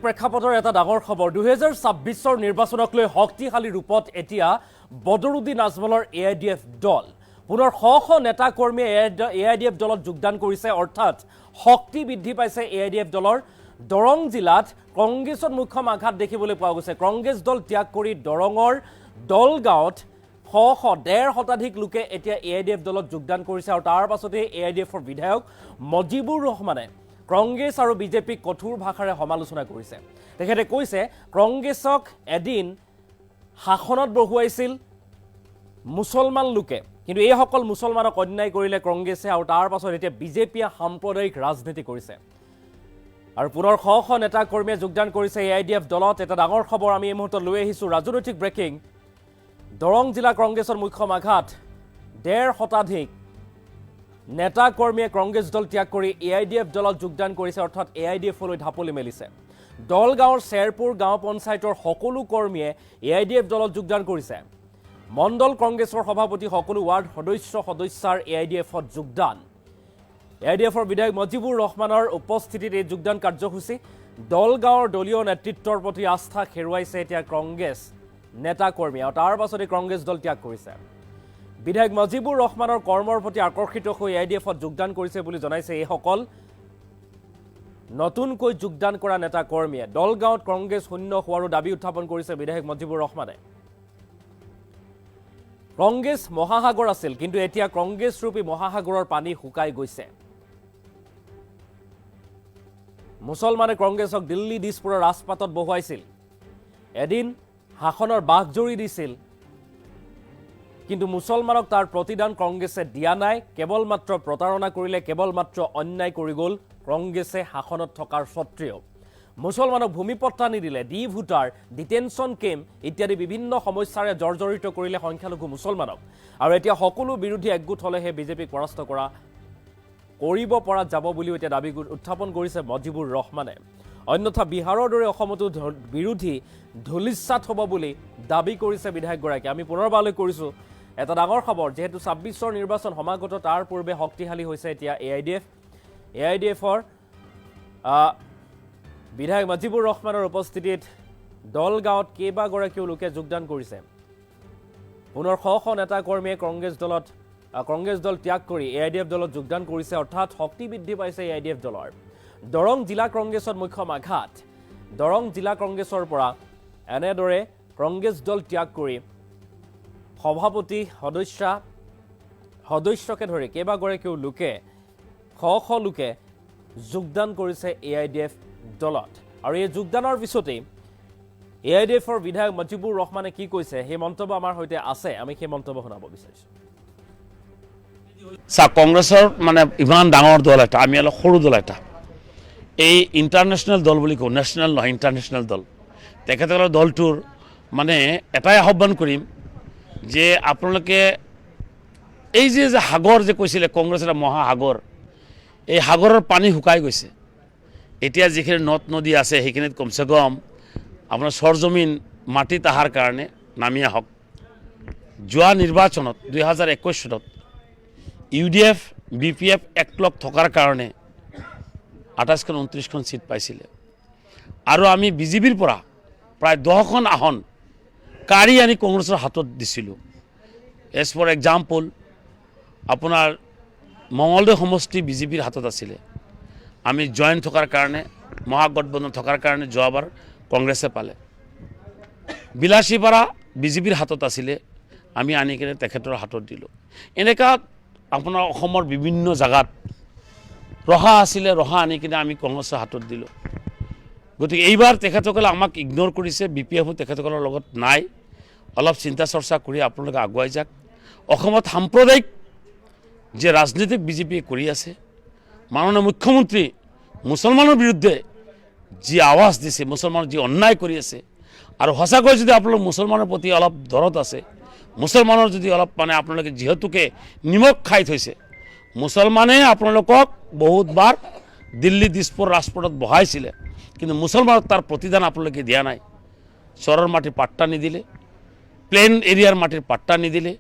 প্ৰেক্ষাপটৰ এটা ডাঙৰ খবৰ 2026 নিৰ্বাচনক লৈ শক্তিশালী ৰূপত এতিয়া বদৰুদ্দিন আজমলৰ এআইডিএফ দল পুনৰ শ নেতা কৰ্মীয়ে এআইডিএফ দলত যোগদান কৰিছে অৰ্থাৎ শক্তি বৃদ্ধি পাইছে এআইডিএফ দলৰ দৰং জিলাত কংগ্ৰেছৰ মুখ্য আঘাত দেখিবলৈ পোৱা গৈছে কংগ্ৰেছ দল ত্যাগ কৰি দৰঙৰ দলগাঁৱত ডেৰ শতাধিক লোকে এতিয়া এআইডিএফ দলত যোগদান কৰিছে আৰু তাৰ পাছতে এআইডিএফৰ বিধায়ক মজিবুৰ ৰহমানে কংগ্ৰেছ আৰু বিজেপিক কঠোৰ ভাষাৰে সমালোচনা কৰিছে তেখেতে কৈছে কংগ্ৰেছক এদিন শাসনত বহুৱাইছিল মুছলমান লোকে কিন্তু এই সকল মুছলমানক অন্যায় কৰিলে কংগ্ৰেছে আৰু তাৰ পাছত এতিয়া বিজেপিয়ে সাম্প্ৰদায়িক ৰাজনীতি কৰিছে আৰু পুনৰ শ নেতা কৰ্মীয়ে যোগদান কৰিছে এআইডিএফ দলত এটা ডাঙৰ খবৰ আমি এই মুহূৰ্তত লৈ আহিছোঁ ৰাজনৈতিক ব্ৰেকিং দৰং জিলা কংগ্ৰেছৰ মুখ্য আঘাত ডেৰ শতাধিক নেতা কৰ্মীয়ে কংগ্ৰেছ দল ত্যাগ কৰি এআইডিএফ দলত যোগদান কৰিছে অৰ্থাৎ এআইডিএফলৈ ঢাপলি মেলিছে দলগাঁৱৰ চেৰপুৰ গাঁও পঞ্চায়তৰ সকলো কৰ্মীয়ে এআইডিএফ দলত যোগদান কৰিছে মণ্ডল কংগ্ৰেছৰ সভাপতি সকলো ৱাৰ্ড সদস্যাৰ এআইডিএফত যোগদান এআইডিএফৰ বিধায়ক মজিবুৰ ৰহমানৰ উপস্থিতিত এই যোগদান কাৰ্যসূচী দলগাঁৱৰ দলীয় নেতৃত্বৰ প্ৰতি আস্থা হেৰুৱাইছে এতিয়া কংগ্ৰেছ নেতা কৰ্মী আৰু তাৰ পাছতে কংগ্ৰেছ দল ত্যাগ কৰিছে বিধায়ক মজিবুৰ ৰহমানৰ কৰ্মৰ প্ৰতি আকৰ্ষিত হৈ এআইডিএফত যোগদান কৰিছে বুলি জনাইছে এইসকল নতুনকৈ যোগদান কৰা নেতা কৰ্মীয়ে দলগাঁৱত কংগ্ৰেছ শূন্য হোৱাৰো দাবী উত্থাপন কৰিছে বিধায়ক মজিবুৰ ৰহমানে কংগ্ৰেছ মহাসাগৰ আছিল কিন্তু এতিয়া কংগ্ৰেছ ৰূপী মহাসাগৰৰ পানী শুকাই গৈছে মুছলমানে কংগ্ৰেছক দিল্লী দিছপুৰৰ ৰাজপাটত বহুৱাইছিল এদিন শাসনৰ বাঘজৰি দিছিল কিন্তু মুছলমানক তাৰ প্ৰতিদান কংগ্ৰেছে দিয়া নাই কেৱল মাত্ৰ প্ৰতাৰণা কৰিলে কেৱল মাত্ৰ অন্যায় কৰি গ'ল কংগ্ৰেছে শাসনত থকাৰ স্বত্তেও মুছলমানক ভূমিপট্টা নিদিলে ডি ভোটাৰ ডিটেনশ্যন কেম্প ইত্যাদি বিভিন্ন সমস্যাৰে জৰ্জৰিত কৰিলে সংখ্যালঘু মুছলমানক আৰু এতিয়া সকলো বিৰোধী একগোট হ'লেহে বিজেপিক পৰাস্ত কৰিব পৰা যাব বুলিও এতিয়া দাবী উত্থাপন কৰিছে মজিবুৰ ৰহমানে অন্যথা বিহাৰৰ দৰে অসমতো বিৰোধী ধুলিচ্ছাত হ'ব বুলি দাবী কৰিছে বিধায়কগৰাকী আমি পুনৰবাৰলৈ কৰিছোঁ এটা ডাঙৰ খবৰ যেহেতু 26 নিৰ্বাচন সমাগত তাৰ পূৰ্বে শক্তিশালী হৈছে এতিয়া এআইডিএফৰ বিধায়ক মজিবুৰ ৰহমানৰ উপস্থিতিত দলগাঁৱত কেইবাগৰাকীও লোকে যোগদান কৰিছে পুনৰ শ নেতা কৰ্মীয়ে কংগ্ৰেছ দল ত্যাগ কৰি এআইডিএফ দলত যোগদান কৰিছে অৰ্থাৎ শক্তি বৃদ্ধি পাইছে এআইডিএফ দলৰ দৰং জিলা কংগ্ৰেছৰ মুখ্য আঘাত দৰং জিলা কংগ্ৰেছৰ পৰা এনেদৰে কংগ্ৰেছ দল ত্যাগ কৰি সভাপতি সদস্যকে ধৰি কেইবাগৰাকীও লোকে শ লোকে যোগদান কৰিছে এআইডিএফ দলত আৰু এই যোগদানৰ পিছতেই এআইডিএফৰ বিধায়ক মজিবুৰ ৰহমানে কি কৈছে সেই মন্তব্য আমাৰ সৈতে আছে আমি সেই মন্তব্য শুনাব বিচাৰিছোঁ কংগ্ৰেছৰ মানে ইমান ডাঙৰ দল এটা আমি অলপ সৰু দল এটা এই ইণ্টাৰনেশ্যনেল দল বুলি কওঁ নেশ্যনেল নহয় ইণ্টাৰনেশ্যনেল দল তেখেতসকলৰ দলটোৰ মানে এটাই আহ্বান কৰিম যে আপোনালোকে এই যে সাগৰ যে কৈছিলে কংগ্ৰেছ এটা মহাসাগৰ এই সাগৰৰ পানী শুকাই গৈছে এতিয়া যিখিনি নদ নদী আছে সেইখিনিত কমচে কম আপোনাৰ সৰজমিন মাটি তাহাৰ কাৰণে নামি আহক যোৱা নিৰ্বাচনত 2021 চনত ইউডিএফ বিপিএফ একলগ থকাৰ কাৰণে 28খন 29খন সিট পাইছিলে আৰু আমি বিজেপিৰ পৰা প্ৰায় 10খন আসন কাঢ়ি আনি কংগ্ৰেছৰ হাতত দিছিলোঁ এজ ফৰ এক্সাম্পল আপোনাৰ মঙলদৈ সমষ্টি বিজেপিৰ হাতত আছিলে আমি জইন থকাৰ কাৰণে মহাগঠবন্ধন থকাৰ কাৰণে যোৱাবাৰ কংগ্ৰেছে পালে বিলাসীপাৰা বিজেপিৰ হাতত আছিলে আমি আনি কিনে তেখেতৰ হাতত দিলোঁ এনেকুৱা আপোনাৰ অসমৰ বিভিন্ন জাগাত ৰহা আছিলে ৰহা আনি কিনে আমি কংগ্ৰেছৰ হাতত দিলোঁ গতিকে এইবাৰ তেখেতসকলে আমাক ইগনোৰ কৰিছে বিপিএফো তেখেতসকলৰ লগত নাই অলপ চিন্তা চৰ্চা কৰি আপোনালোকে আগুৱাই যাওক অসমত সাম্প্ৰদায়িক যে ৰাজনীতিক বিজেপিয়ে কৰি আছে মাননীয় মুখ্যমন্ত্ৰী মুছলমানৰ বিৰুদ্ধে যি আৱাজ দিছে মুছলমানৰ যি অন্যায় কৰি আছে আৰু সঁচাকৈ যদি আপোনালোক মুছলমানৰ প্ৰতি অলপ দৰদ আছে মুছলমানৰ যদি অলপ মানে আপোনালোকে যিহেতুকে নিমখ খাই থৈছে মুছলমানে আপোনালোকক বহুতবাৰ দিল্লী দিছপুৰ ৰাজপথত বহাইছিলে কিন্তু মুছলমানক তাৰ প্ৰতিদান আপোনালোকে দিয়া নাই চৰৰ মাটিৰ পাট্টা নিদিলে প্লেন এৰিয়াৰ মাটিৰ পাট্টা নিদিলে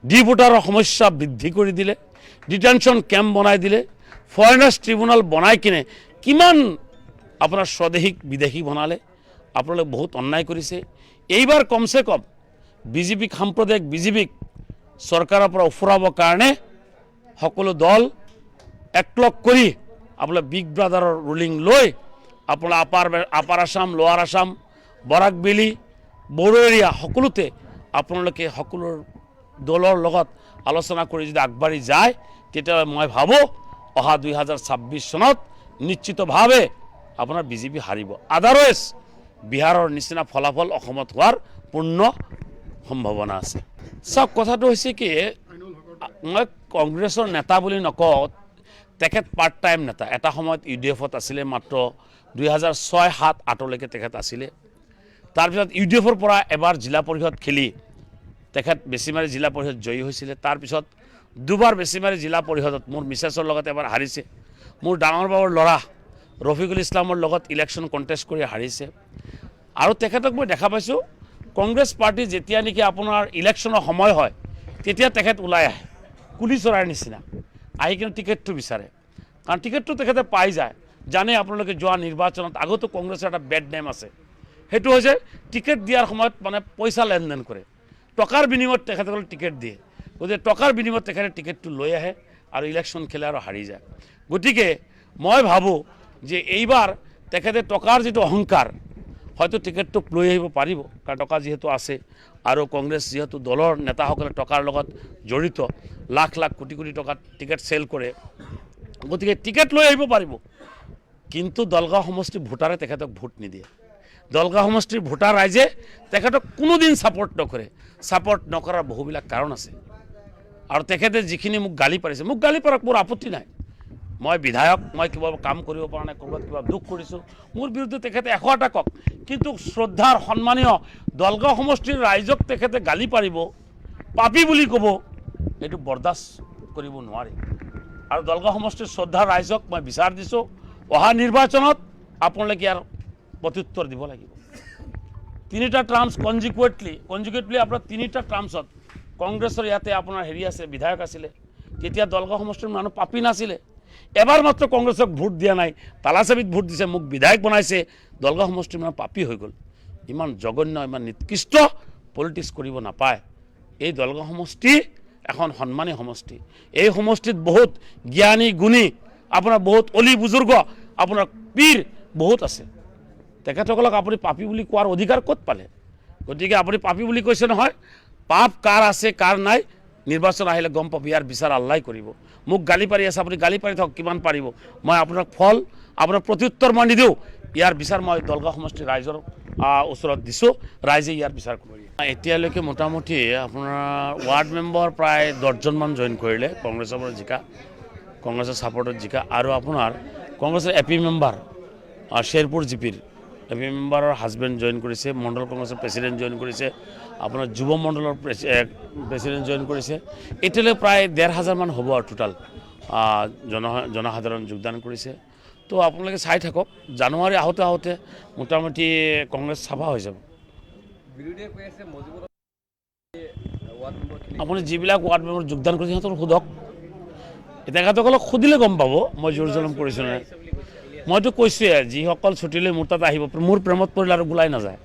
ডি ভোটাৰৰ সমস্যা বৃদ্ধি কৰি দিলে ডিটেনশ্যন কেম্প বনাই দিলে ফৰেনাৰ্ছ ট্ৰিব্যুনেল বনাই কিনে কিমান আপোনাৰ স্বদেশীক বিদেশী বনালে আপোনালোকে বহুত অন্যায় কৰিছে এইবাৰ কমসে কম বিজেপিক সাম্প্ৰদায়িক বিজেপিক চৰকাৰৰ পৰা উফৰাবৰ কাৰণে সকলো দল একলগ কৰি আপোনাৰ বিগ ব্ৰাদাৰৰ ৰুলিং লৈ আপোনাৰ আপাৰ আসাম লোৱাৰ আসাম বৰাক ভেলী বড়ো এৰিয়া সকলোতে আপোনালোকে সকলো দলৰ লগত আলোচনা কৰি যদি আগবাঢ়ি যায় তেতিয়াহ'লে মই ভাবোঁ অহা 2026 চনত নিশ্চিতভাৱে আপোনাৰ বিজেপি হাৰিব আদাৰৱাইজ বিহাৰৰ নিচিনা ফলাফল অসমত হোৱাৰ পূৰ্ণ সম্ভাৱনা আছে চাওক কথাটো হৈছে কি মই কংগ্ৰেছৰ নেতা বুলি নকওঁ তেখেত পাৰ্ট টাইম নেতা এটা সময়ত ইউডিএফত আছিলে মাত্ৰ 2006-07-08লৈকে তেখেত আছিলে তাৰপিছত ইউডিএফৰ পৰা এবাৰ জিলা পৰিষদ খেলি তেখেত বেছিমাৰী জিলা পৰিষদ জয়ী হৈছিলে তাৰপিছত দুবাৰ বেছিমাৰী জিলা পৰিষদত মোৰ মিছেছৰ লগত এবাৰ হাৰিছে মোৰ ডাঙৰ বাবুৰ ল'ৰা ৰফিকুল ইছলামৰ লগত ইলেকশ্যন কণ্টেষ্ট কৰি হাৰিছে আৰু তেখেতক মই দেখা পাইছোঁ কংগ্ৰেছ পাৰ্টি যেতিয়া নেকি আপোনাৰ ইলেকশ্যনৰ সময় হয় তেতিয়া তেখেত ওলাই আহে কুলি চৰাইৰ নিচিনা আহি কিনে টিকেটটো বিচাৰে কাৰণ টিকেটটো তেখেতে পাই যায় জানে আপোনালোকে যোৱা নিৰ্বাচনত আগতো কংগ্ৰেছৰ এটা বেড নেম আছে সেইটো হৈছে টিকেট দিয়াৰ সময়ত মানে পইচা লেনদেন কৰে টকাৰ বিনিময়ত তেখেতসকলে টিকেট দিয়ে গতিকে টকাৰ বিনিময়ত তেখেতে টিকেটটো লৈ আহে আৰু ইলেকশ্যন খেলে আৰু হাৰি যায় গতিকে মই ভাবোঁ যে এইবাৰ তেখেতে টকাৰ যিটো অহংকাৰ হয়তো টিকেটটোক লৈ আহিব পাৰিব কাৰণ টকা যিহেতু আছে আৰু কংগ্ৰেছ যিহেতু দলৰ নেতাসকলে টকাৰ লগত জড়িত লাখ লাখ কোটি কোটি টকাত টিকেট চেল কৰে গতিকে টিকেট লৈ আহিব পাৰিব কিন্তু দলগাঁও সমষ্টিৰ ভোটাৰে তেখেতক ভোট নিদিয়ে দলগাঁও সমষ্টিৰ ভোটাৰ ৰাইজে তেখেতক কোনোদিন ছাপৰ্ট নকৰে ছাপৰ্ট নকৰাৰ বহুবিলাক কাৰণ আছে আৰু তেখেতে যিখিনি মোক গালি পাৰিছে মোক গালি পাৰক মোৰ আপত্তি নাই মই বিধায়ক মই কিবা কাম কৰিব পৰা নাই ক'ৰবাত কিবা দুখ কৰিছোঁ মোৰ বিৰুদ্ধে তেখেতে 100টা কওক কিন্তু শ্ৰদ্ধাৰ সন্মানীয় দলগাঁও সমষ্টিৰ ৰাইজক তেখেতে গালি পাৰিব পাপী বুলি ক'ব এইটো বৰদাস্ত কৰিব নোৱাৰি আৰু দলগাঁও সমষ্টিৰ শ্ৰদ্ধাৰ ৰাইজক মই বিচাৰ দিছোঁ অহা নিৰ্বাচনত আপোনালোকে ইয়াৰ প্ৰত্যুত্তৰ দিব লাগিব 3টা টাৰ্মছ কনজিকুৱেটলি আপোনাৰ 3টা টাৰ্মছত কংগ্ৰেছৰ ইয়াতে আপোনাৰ হেৰি আছে বিধায়ক আছিলে তেতিয়া দলগাঁও সমষ্টিৰ মানুহ পাপী নাছিলে এবাৰ মাত্ৰ কংগ্ৰেছক ভোট দিয়া নাই তালাচাবিত ভোট দিছে মোক বিধায়ক বনাইছে দলগাঁও সমষ্টিৰ মানুহ পাপী হৈ গ'ল ইমান জঘন্য ইমান নিকৃষ্ট পলিটিক্স কৰিব নাপায় এই দলগাঁও সমষ্টি এখন সন্মানী সমষ্টি এই সমষ্টিত বহুত জ্ঞানী গুণী আপোনাৰ বহুত অলি বুজুৰ্গ আপোনাৰ পীৰ বহুত আছে তেখেতসকলক আপুনি পাপী বুলি কোৱাৰ অধিকাৰ ক'ত পালে গতিকে আপুনি পাপী বুলি কৈছে নহয় পাপ কাৰ আছে কাৰ নাই নিৰ্বাচন আহিলে গম পাব ইয়াৰ বিচাৰ আল্লাই কৰিব মোক গালি পাৰি আছে আপুনি গালি পাৰি থাকক কিমান পাৰিব মই আপোনাক ফল আপোনাক প্ৰত্যুত্তৰ মই নিদিওঁ ইয়াৰ বিচাৰ মই দলগাঁও সমষ্টিৰ ৰাইজৰ ওচৰত দিছোঁ ৰাইজে ইয়াৰ বিচাৰ কৰি এতিয়ালৈকে মোটামুটি আপোনাৰ ৱাৰ্ড মেম্বাৰ প্ৰায় 10জনমান জইন কৰিলে কংগ্ৰেছৰ পৰা জিকা কংগ্ৰেছৰ ছাপৰ্টত জিকা আৰু আপোনাৰ কংগ্ৰেছৰ এপি মেম্বাৰ শ্বেৰপুৰ জিপিৰ এপি মেম্বাৰৰ হাজবেণ্ড জইন কৰিছে মণ্ডল কংগ্ৰেছৰ প্ৰেচিডেণ্ট জইন কৰিছে আপোনাৰ যুৱ মণ্ডলৰ প্ৰেচিডেণ্ট জইন কৰিছে এতিয়ালৈ প্ৰায় 15,000 মান হ'ব আৰু টোটাল জনসাধাৰণ যোগদান কৰিছে তো আপোনালোকে চাই থাকক জানুৱাৰী আহোঁতে মোটামুটি কংগ্ৰেছ চাফা হৈ যাব আপুনি যিবিলাক ৱাৰ্ড মেম্বাৰ যোগদান কৰিছে সিহঁতক সোধক তেখেতসকলক সুধিলে গম পাব মই জোৰ জলম কৰিছোঁ নে মইতো কৈছোঁৱে যিসকল ছুটিলৈ মোৰ তাত আহিব মোৰ প্ৰেমত পৰিলে আৰু গোলাই নাযায়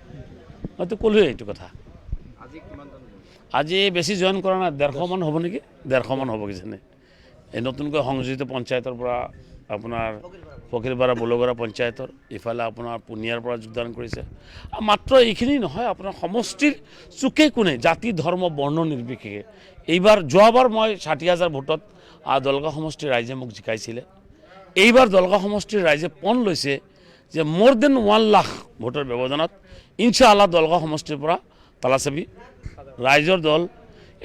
মইতো ক'লোৱে এইটো কথা আজি বেছি জইন কৰা নাই 150 মান হ'ব নেকি 150 মান হ'ব কিজানি এই নতুনকৈ সংযোজিত পঞ্চায়তৰ পৰা আপোনাৰ ফকীৰপাৰা বলগৰা পঞ্চায়তৰ ইফালে আপোনাৰ পুনিয়াৰ পৰা যোগদান কৰিছে মাত্ৰ এইখিনি নহয় আপোনাৰ সমষ্টিৰ চুকে কোণে জাতি ধৰ্ম বৰ্ণ নিৰ্বিশেষে এইবাৰ যোৱাবাৰ মই 60,000 ভোটত দলগাঁও সমষ্টিৰ ৰাইজে মোক জিকাইছিলে এইবাৰ দলগাঁও সমষ্টিৰ ৰাইজে পণ লৈছে যে মোৰ দেন 1 লাখ ভোটৰ ব্যৱধানত ইনশাআল্লাহ দলগাঁও সমষ্টিৰ পৰা তালাচাবি ৰাইজৰ দল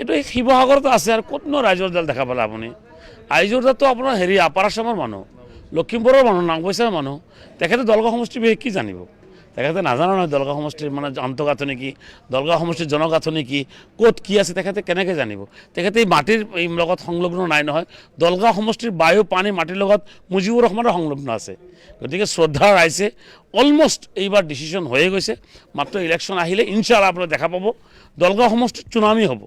এইটো এই শিৱসাগৰতো আছে আৰু ক'তনো ৰাইজৰ দল দেখা পালে আপুনি ৰাইজৰ দলটো আপোনাৰ হেৰি আপাৰ আসামৰ মানুহ লখিমপুৰৰ মানুহ নাওবৈচাৰ মানুহ তেখেতে দলগাঁও সমষ্টিৰ বিষয়ে কি জানিব তেখেতে নাজানে নহয় দলগাঁও সমষ্টিৰ মানে আন্তঃগাঁথনি কি দলগাঁও সমষ্টিৰ জনগাঁথনি কি ক'ত কি আছে তেখেতে কেনেকৈ জানিব তেখেতে এই মাটিৰ লগত সংলগ্ন নাই নহয় দলগাঁও সমষ্টিৰ বায়ু পানী মাটিৰ লগত মুজিবুৰ ৰহমানৰ সংলগ্ন আছে গতিকে শ্ৰদ্ধা ৰাইজে অলমষ্ট এইবাৰ ডিচিশ্যন হৈয়ে গৈছে মাত্ৰ ইলেকশ্যন আহিলে ইনশাআল্লাহ আপোনালোকে দেখা পাব দলগাঁও সমষ্টিত চুনামি হ'ব